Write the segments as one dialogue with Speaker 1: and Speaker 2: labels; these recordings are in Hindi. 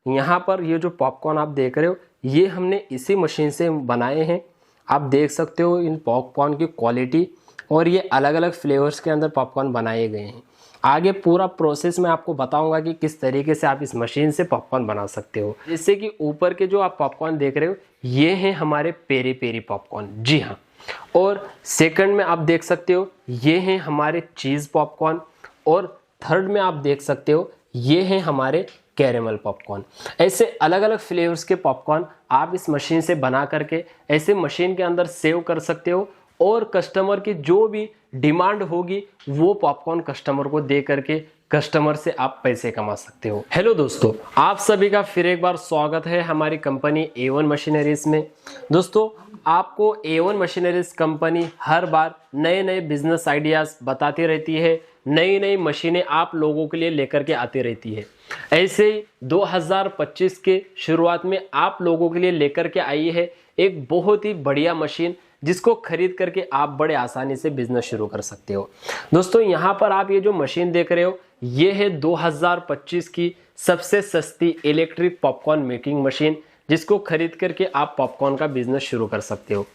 Speaker 1: यहाँ पर ये जो पॉपकॉर्न आप देख रहे हो ये हमने इसी मशीन से बनाए हैं। आप देख सकते हो इन पॉपकॉर्न की क्वालिटी, और ये अलग अलग फ्लेवर्स के अंदर पॉपकॉर्न बनाए गए हैं। आगे पूरा प्रोसेस मैं आपको बताऊंगा कि किस तरीके से आप इस मशीन से पॉपकॉर्न बना सकते हो। जैसे कि ऊपर के जो आप पॉपकॉर्न देख रहे हो ये हैं हमारे पेरी पेरी पॉपकॉर्न, जी हाँ। और सेकंड में आप देख सकते हो ये हैं हमारे चीज़ पॉपकॉर्न, और थर्ड में आप देख सकते हो ये हैं हमारे कैरेमल पॉपकॉर्न। ऐसे अलग अलग फ्लेवर्स के पॉपकॉर्न आप इस मशीन से बना करके ऐसे मशीन के अंदर सेव कर सकते हो, और कस्टमर की जो भी डिमांड होगी वो पॉपकॉर्न कस्टमर को दे करके कस्टमर से आप पैसे कमा सकते हो। हेलो दोस्तों, आप सभी का फिर एक बार स्वागत है हमारी कंपनी A1 मशीनरीज में। दोस्तों, आपको A1 मशीनरीज कंपनी हर बार नए नए बिजनेस आइडियाज बताती रहती है, नई नई मशीनें आप लोगों के लिए लेकर के आती रहती है। ऐसे ही 2025 के शुरुआत में आप लोगों के लिए लेकर के आई है एक बहुत ही बढ़िया मशीन, जिसको खरीद करके आप बड़े आसानी से बिजनेस शुरू कर सकते हो। दोस्तों, यहाँ पर आप ये जो मशीन देख रहे हो ये है 2025 की सबसे सस्ती इलेक्ट्रिक पॉपकॉर्न मेकिंग मशीन, जिसको खरीद करके आप पॉपकॉर्न का बिजनेस शुरू कर सकते हो।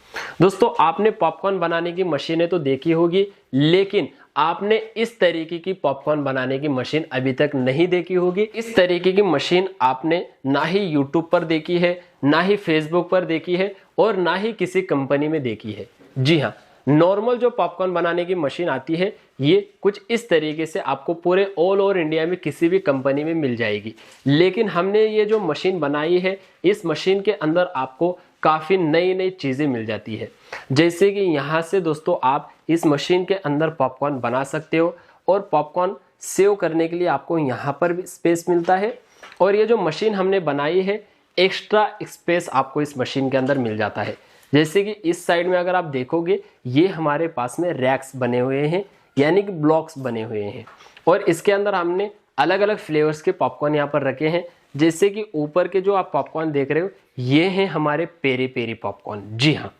Speaker 1: दोस्तों, आपने पॉपकॉर्न बनाने की मशीनें तो देखी होगी, लेकिन आपने इस तरीके की पॉपकॉर्न बनाने की मशीन अभी तक नहीं देखी होगी। इस तरीके की मशीन आपने ना ही यूट्यूब पर देखी है, ना ही फेसबुक पर देखी है, और ना ही किसी कंपनी में देखी है। जी हाँ, नॉर्मल जो पॉपकॉर्न बनाने की मशीन आती है ये कुछ इस तरीके से आपको पूरे ऑल ओवर इंडिया में किसी भी कंपनी में मिल जाएगी। लेकिन हमने ये जो मशीन बनाई है इस मशीन के अंदर आपको काफ़ी नई नई चीज़ें मिल जाती है। जैसे कि यहाँ से दोस्तों आप इस मशीन के अंदर पॉपकॉर्न बना सकते हो, और पॉपकॉर्न सेव करने के लिए आपको यहाँ पर भी स्पेस मिलता है। और ये जो मशीन हमने बनाई है एक्स्ट्रा स्पेस आपको इस मशीन के अंदर मिल जाता है। जैसे कि इस साइड में अगर आप देखोगे ये हमारे पास में रैक्स बने हुए हैं, यानी कि ब्लॉक्स बने हुए हैं, और इसके अंदर हमने अलग अलग फ्लेवर्स के पॉपकॉर्न यहाँ पर रखे हैं। जैसे कि ऊपर के जो आप पॉपकॉर्न देख रहे हो ये हैं हमारे पेरी पेरी पॉपकॉर्न, जी हाँ।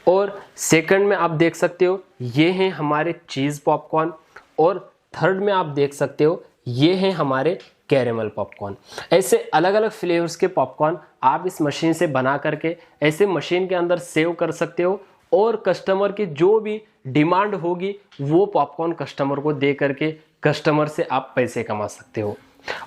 Speaker 1: और सेकंड में आप देख सकते हो ये हैं हमारे चीज़ पॉपकॉर्न, और थर्ड में आप देख सकते हो ये हैं हमारे कैरेमल पॉपकॉर्न। ऐसे अलग अलग फ्लेवर्स के पॉपकॉर्न आप इस मशीन से बना करके ऐसे मशीन के अंदर सेव कर सकते हो, और कस्टमर की जो भी डिमांड होगी वो पॉपकॉर्न कस्टमर को दे करके कस्टमर से आप पैसे कमा सकते हो।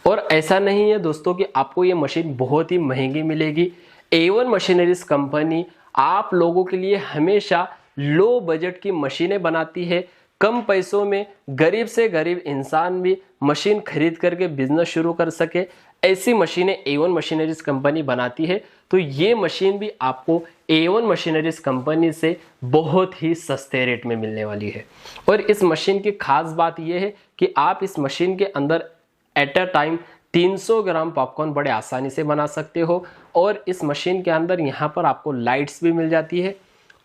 Speaker 1: और ऐसा नहीं है दोस्तों कि आपको ये मशीन बहुत ही महंगी मिलेगी। A1 मशीनरीज कंपनी आप लोगों के लिए हमेशा लो बजट की मशीनें बनाती है। कम पैसों में गरीब से गरीब इंसान भी मशीन खरीद करके बिजनेस शुरू कर सके, ऐसी मशीनें A1 मशीनरीज कंपनी बनाती है। तो ये मशीन भी आपको A1 मशीनरीज कंपनी से बहुत ही सस्ते रेट में मिलने वाली है। और इस मशीन की खास बात यह है कि आप इस मशीन के अंदर at a time 300 gram popcorn बड़े आसानी से बना सकते हो। और इस मशीन के अंदर यहाँ पर आपको लाइट्स भी मिल जाती है।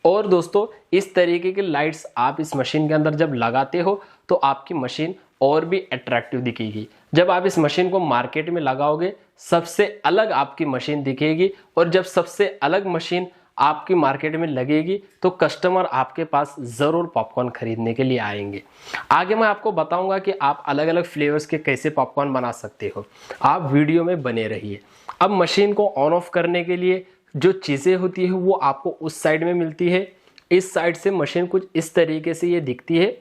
Speaker 1: और दोस्तों, इस तरीके की लाइट्स आप इस मशीन के अंदर जब लगाते हो तो आपकी मशीन और भी अट्रैक्टिव दिखेगी। जब आप इस मशीन को मार्केट में लगाओगे सबसे अलग आपकी मशीन दिखेगी, और जब सबसे अलग मशीन आपकी मार्केट में लगेगी तो कस्टमर आपके पास ज़रूर पॉपकॉर्न खरीदने के लिए आएंगे। आगे मैं आपको बताऊंगा कि आप अलग अलग फ्लेवर्स के कैसे पॉपकॉर्न बना सकते हो। आप वीडियो में बने रहिए। अब मशीन को ऑन ऑफ करने के लिए जो चीज़ें होती है वो आपको उस साइड में मिलती है। इस साइड से मशीन कुछ इस तरीके से ये दिखती है,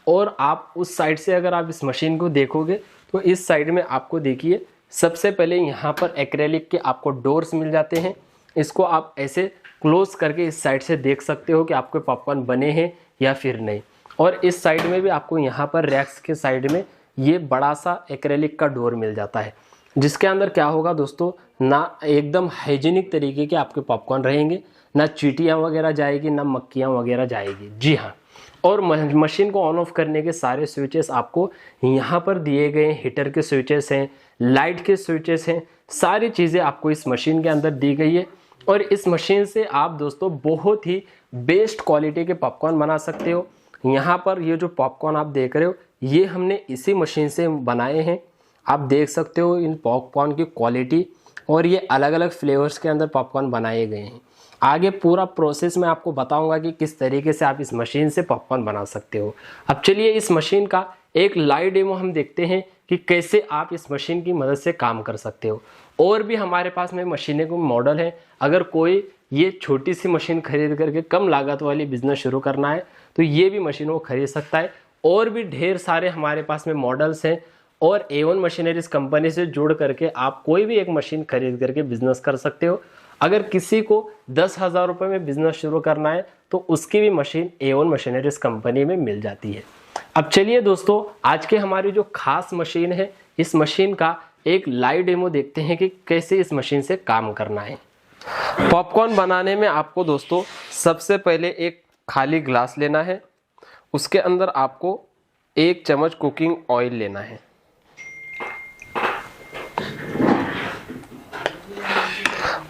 Speaker 1: और आप उस साइड से अगर आप इस मशीन को देखोगे तो इस साइड में आपको देखिए सबसे पहले यहाँ पर एक्रेलिक के आपको डोर्स मिल जाते हैं। इसको आप ऐसे क्लोज करके इस साइड से देख सकते हो कि आपके पॉपकॉर्न बने हैं या फिर नहीं। और इस साइड में भी आपको यहाँ पर रैक्स के साइड में ये बड़ा सा एक्रेलिक का डोर मिल जाता है, जिसके अंदर क्या होगा दोस्तों, ना एकदम हाइजीनिक तरीके के आपके पॉपकॉर्न रहेंगे, ना चींटियाँ वगैरह जाएगी, ना मक्खियाँ वगैरह जाएगी, जी हाँ। और मशीन को ऑन ऑफ करने के सारे स्विचेस आपको यहाँ पर दिए गए हैं। हीटर के स्विचेस हैं, लाइट के स्विचेस हैं, सारी चीज़ें आपको इस मशीन के अंदर दी गई है। और इस मशीन से आप दोस्तों बहुत ही बेस्ट क्वालिटी के पॉपकॉर्न बना सकते हो। यहाँ पर ये जो पॉपकॉर्न आप देख रहे हो ये हमने इसी मशीन से बनाए हैं। आप देख सकते हो इन पॉपकॉर्न की क्वालिटी, और ये अलग अलग फ्लेवर्स के अंदर पॉपकॉर्न बनाए गए हैं। आगे पूरा प्रोसेस मैं आपको बताऊंगा कि किस तरीके से आप इस मशीन से पॉपकॉर्न बना सकते हो। अब चलिए इस मशीन का एक लाइव डेमो हम देखते हैं कि कैसे आप इस मशीन की मदद से काम कर सकते हो। और भी हमारे पास में मशीनें को मॉडल है। अगर कोई ये छोटी सी मशीन खरीद करके कम लागत वाली बिजनेस शुरू करना है तो ये भी मशीन वो खरीद सकता है। और भी ढेर सारे हमारे पास में मॉडल्स हैं और A1 मशीनरीज कंपनी से जुड़ करके आप कोई भी एक मशीन खरीद करके बिजनेस कर सकते हो। अगर किसी को 10,000 रुपये में बिजनेस शुरू करना है तो उसकी भी मशीन A1 मशीनरीज कंपनी में मिल जाती है। अब चलिए दोस्तों, आज के हमारी जो खास मशीन है, इस मशीन का एक लाइव डेमो देखते हैं कि कैसे इस मशीन से काम करना है। पॉपकॉर्न बनाने में आपको दोस्तों सबसे पहले एक खाली ग्लास लेना है, उसके अंदर आपको 1 चम्मच कुकिंग ऑयल लेना है।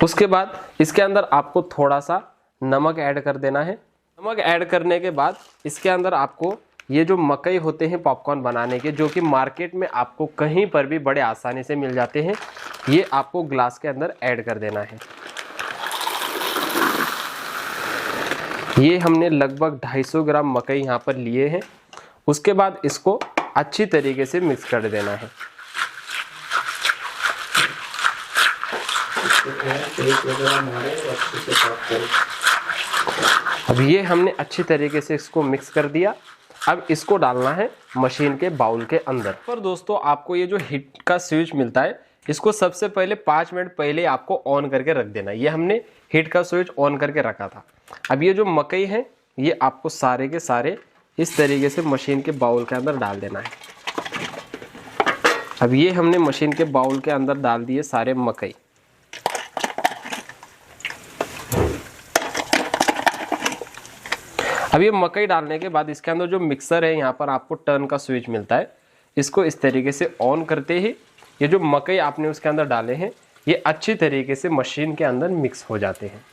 Speaker 1: उसके बाद इसके अंदर आपको थोड़ा सा नमक ऐड कर देना है। नमक ऐड करने के बाद इसके अंदर आपको ये जो मकई होते हैं पॉपकॉर्न बनाने के, जो कि मार्केट में आपको कहीं पर भी बड़े आसानी से मिल जाते हैं, ये आपको ग्लास के अंदर ऐड कर देना है। ये हमने लगभग 250 ग्राम मकई यहाँ पर लिए हैं। उसके बाद इसको अच्छी तरीके से मिक्स कर देना है। अब ये हमने अच्छी तरीके से इसको मिक्स कर दिया। अब इसको डालना है मशीन के बाउल के अंदर। पर दोस्तों आपको ये जो हीट का स्विच मिलता है, इसको सबसे पहले 5 मिनट पहले आपको ऑन करके रख देना है। ये हमने हीट का स्विच ऑन करके रखा था। अब ये जो मकई है ये आपको सारे के सारे इस तरीके से मशीन के बाउल के अंदर डाल देना है। अब ये हमने मशीन के बाउल के अंदर डाल दिए सारे मकई। अब ये मकई डालने के बाद इसके अंदर जो मिक्सर है, यहाँ पर आपको टर्न का स्विच मिलता है, इसको इस तरीके से ऑन करते ही ये जो मकई आपने उसके अंदर डाले हैं ये अच्छी तरीके से मशीन के अंदर मिक्स हो जाते हैं।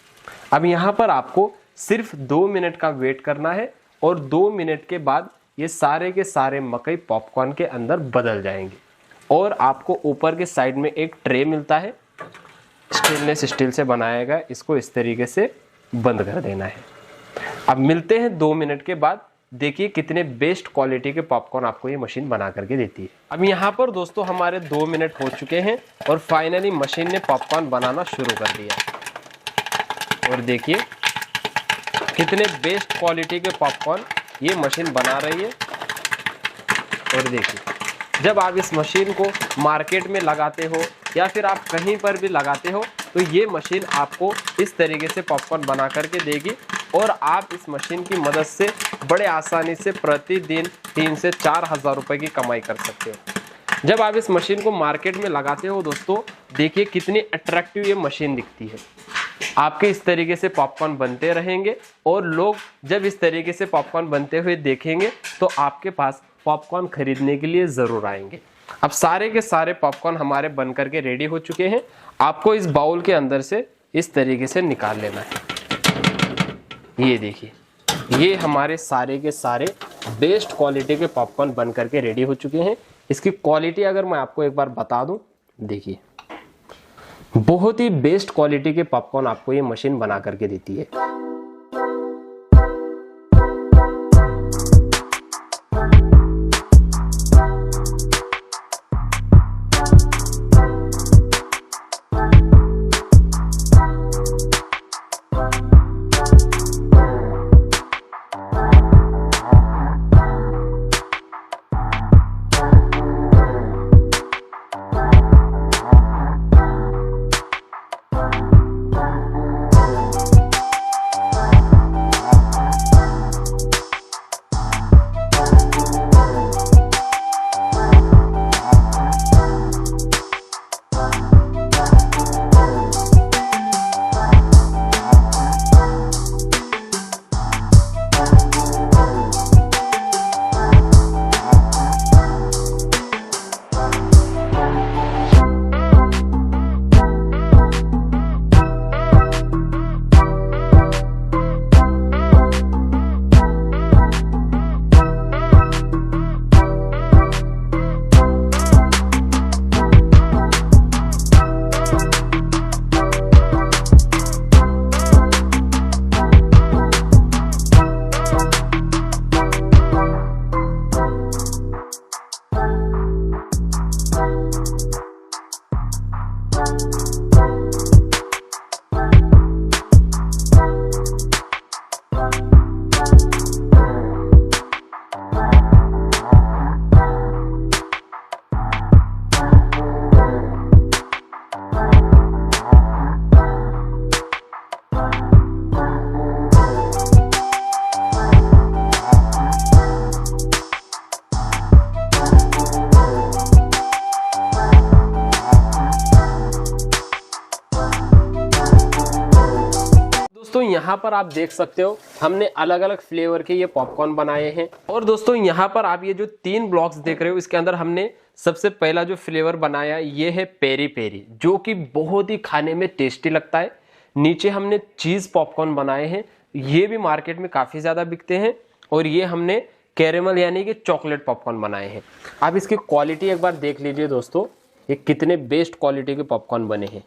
Speaker 1: अब यहाँ पर आपको सिर्फ 2 मिनट का वेट करना है और 2 मिनट के बाद ये सारे के सारे मकई पॉपकॉर्न के अंदर बदल जाएंगे। और आपको ऊपर के साइड में एक ट्रे मिलता है, स्टेनलेस स्टील से बनाया गया, इसको इस तरीके से बंद कर देना है। अब मिलते हैं 2 मिनट के बाद। देखिए कितने बेस्ट क्वालिटी के पॉपकॉर्न आपको ये मशीन बना करके देती है। अब यहाँ पर दोस्तों हमारे 2 मिनट हो चुके हैं और फाइनली मशीन ने पॉपकॉर्न बनाना शुरू कर दिया। और देखिए कितने बेस्ट क्वालिटी के पॉपकॉर्न ये मशीन बना रही है। और देखिए जब आप इस मशीन को मार्केट में लगाते हो या फिर आप कहीं पर भी लगाते हो तो ये मशीन आपको इस तरीके से पॉपकॉर्न बना करके देगी और आप इस मशीन की मदद से बड़े आसानी से प्रतिदिन 3 से 4 हज़ार रुपये की कमाई कर सकते हो। जब आप इस मशीन को मार्केट में लगाते हो दोस्तों, देखिए कितनी अट्रैक्टिव ये मशीन दिखती है। आपके इस तरीके से पॉपकॉर्न बनते रहेंगे और लोग जब इस तरीके से पॉपकॉर्न बनते हुए देखेंगे तो आपके पास पॉपकॉर्न खरीदने के लिए ज़रूर आएंगे। अब सारे के सारे पॉपकॉर्न हमारे बन करके रेडी हो चुके हैं। आपको इस बाउल के अंदर से इस तरीके से निकाल लेना है। ये देखिए ये हमारे सारे के सारे बेस्ट क्वालिटी के पॉपकॉर्न बन करके रेडी हो चुके हैं। इसकी क्वालिटी अगर मैं आपको एक बार बता दूं, देखिए बहुत ही बेस्ट क्वालिटी के पॉपकॉर्न आपको ये मशीन बना करके देती है। दोस्तों यहाँ पर आप देख सकते हो हमने अलग अलग फ्लेवर के ये पॉपकॉर्न बनाए हैं। और दोस्तों यहाँ पर आप ये जो 3 ब्लॉक्स देख रहे हो इसके अंदर हमने सबसे पहला जो फ्लेवर बनाया ये है पेरी पेरी, जो कि बहुत ही खाने में टेस्टी लगता है। नीचे हमने चीज पॉपकॉर्न बनाए हैं, ये भी मार्केट में काफी ज्यादा बिकते हैं। और ये हमने कैरेमल यानी कि चॉकलेट पॉपकॉर्न बनाए हैं। आप इसकी क्वालिटी एक बार देख लीजिए दोस्तों, ये कितने बेस्ट क्वालिटी के पॉपकॉर्न बने हैं।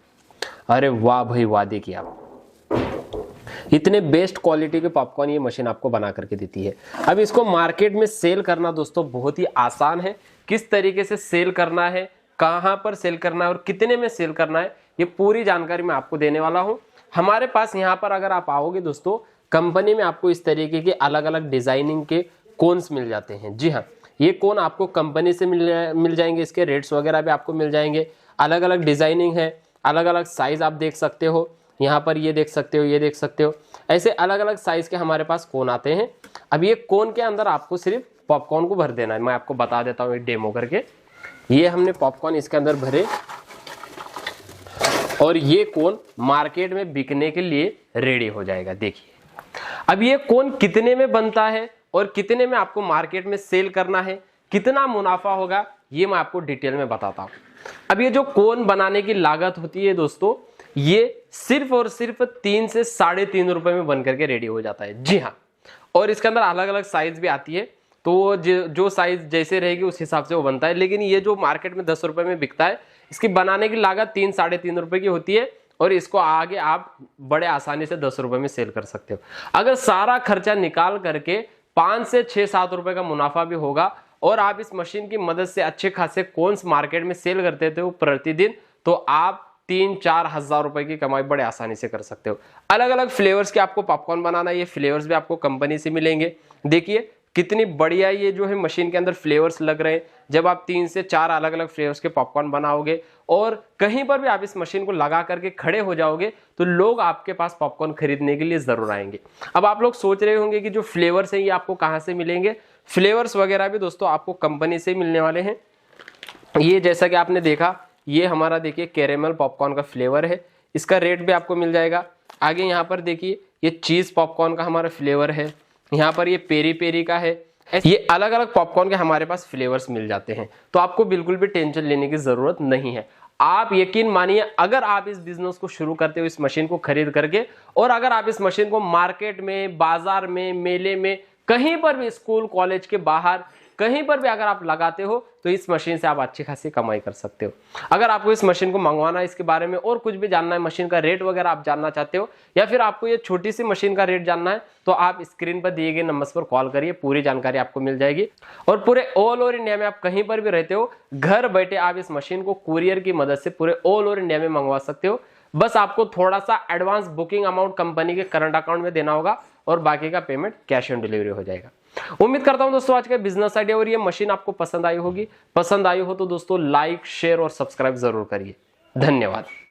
Speaker 1: अरे वाह भाई वाह, देखिए आप इतने बेस्ट क्वालिटी के पॉपकॉर्न ये मशीन आपको बना करके देती है। अब इसको मार्केट में सेल करना दोस्तों बहुत ही आसान है। किस तरीके से सेल करना है, कहां पर सेल करना है और कितने में सेल करना है, ये पूरी जानकारी मैं आपको देने वाला हूं। हमारे पास यहां पर अगर आप आओगे दोस्तों, कंपनी में आपको इस तरीके के अलग अलग डिजाइनिंग के कोन्स मिल जाते हैं। जी हाँ, ये कोन आपको कंपनी से मिल जाएंगे, इसके रेट्स वगैरह भी आपको मिल जाएंगे। अलग अलग डिजाइनिंग है, अलग अलग साइज आप देख सकते हो। यहाँ पर ये देख सकते हो, ये देख सकते हो, ऐसे अलग अलग साइज के हमारे पास कोन आते हैं। अब ये कोन के अंदर आपको सिर्फ पॉपकॉर्न को भर देना है। मैं आपको बता देता हूँ एक डेमो करके। ये हमने पॉपकॉर्न इसके अंदर भरे और ये कोन मार्केट में बिकने के लिए रेडी हो जाएगा। देखिए अब ये कोन कितने में बनता है और कितने में आपको मार्केट में सेल करना है, कितना मुनाफा होगा, ये मैं आपको डिटेल में बताता हूँ। अब ये जो कोन बनाने की लागत होती है दोस्तों, ये सिर्फ और सिर्फ 3 से 3.5 रुपए में बन करके रेडी हो जाता है। जी हाँ, और इसके अंदर अलग अलग साइज भी आती है, तो जो साइज जैसे रहेगी उस हिसाब से वो बनता है। लेकिन ये जो मार्केट में 10 रुपए में बिकता है, इसकी बनाने की लागत 3-3.5 रुपए की होती है और इसको आगे आप बड़े आसानी से 10 रुपए में सेल कर सकते हो। अगर सारा खर्चा निकाल करके 5 से 6-7 रुपए का मुनाफा भी होगा और आप इस मशीन की मदद से अच्छे खासे कोन्स मार्केट में सेल करते थे प्रतिदिन, तो आप 3-4 हजार रुपए की कमाई बड़े आसानी से कर सकते हो। अलग अलग फ्लेवर्स के आपको पॉपकॉर्न बनाना है, ये फ्लेवर्स भी आपको कंपनी से मिलेंगे। देखिए कितनी बढ़िया ये जो है मशीन के अंदर फ्लेवर्स लग रहे हैं। जब आप 3 से 4 अलग अलग फ्लेवर्स के पॉपकॉर्न बनाओगे और कहीं पर भी आप इस मशीन को लगा करके खड़े हो जाओगे, तो लोग आपके पास पॉपकॉर्न खरीदने के लिए जरूर आएंगे। अब आप लोग सोच रहे होंगे कि जो फ्लेवर्स हैं ये आपको कहाँ से मिलेंगे। फ्लेवर्स वगैरह भी दोस्तों आपको कंपनी से मिलने वाले हैं। ये जैसा कि आपने देखा, ये हमारा देखिए कैरेमल पॉपकॉर्न का फ्लेवर है, इसका रेट भी आपको मिल जाएगा। आगे यहाँ पर देखिए ये चीज पॉपकॉर्न का हमारा फ्लेवर है, यहाँ पर ये पेरी पेरी का है। ये अलग अलग पॉपकॉर्न के हमारे पास फ्लेवर्स मिल जाते हैं, तो आपको बिल्कुल भी टेंशन लेने की जरूरत नहीं है। आप यकीन मानिए, अगर आप इस बिजनेस को शुरू करते हो इस मशीन को खरीद करके, और अगर आप इस मशीन को मार्केट में, बाजार में, मेले में, कहीं पर भी, स्कूल कॉलेज के बाहर कहीं पर भी अगर आप लगाते हो, तो इस मशीन से आप अच्छी खासी कमाई कर सकते हो। अगर आपको इस मशीन को मंगवाना है, इसके बारे में और कुछ भी जानना है, मशीन का रेट वगैरह आप जानना चाहते हो, या फिर आपको ये छोटी सी मशीन का रेट जानना है, तो आप स्क्रीन पर दिए गए नंबर्स पर कॉल करिए, पूरी जानकारी आपको मिल जाएगी। और पूरे ऑल ओवर इंडिया में आप कहीं पर भी रहते हो, घर बैठे आप इस मशीन को कुरियर की मदद से पूरे ऑल ओवर इंडिया में मंगवा सकते हो। बस आपको थोड़ा सा एडवांस बुकिंग अमाउंट कंपनी के करंट अकाउंट में देना होगा और बाकी का पेमेंट कैश ऑन डिलीवरी हो जाएगा। उम्मीद करता हूं दोस्तों आज का बिजनेस आइडिया और ये मशीन आपको पसंद आई होगी। पसंद आई हो तो दोस्तों लाइक, शेयर और सब्सक्राइब जरूर करिए। धन्यवाद।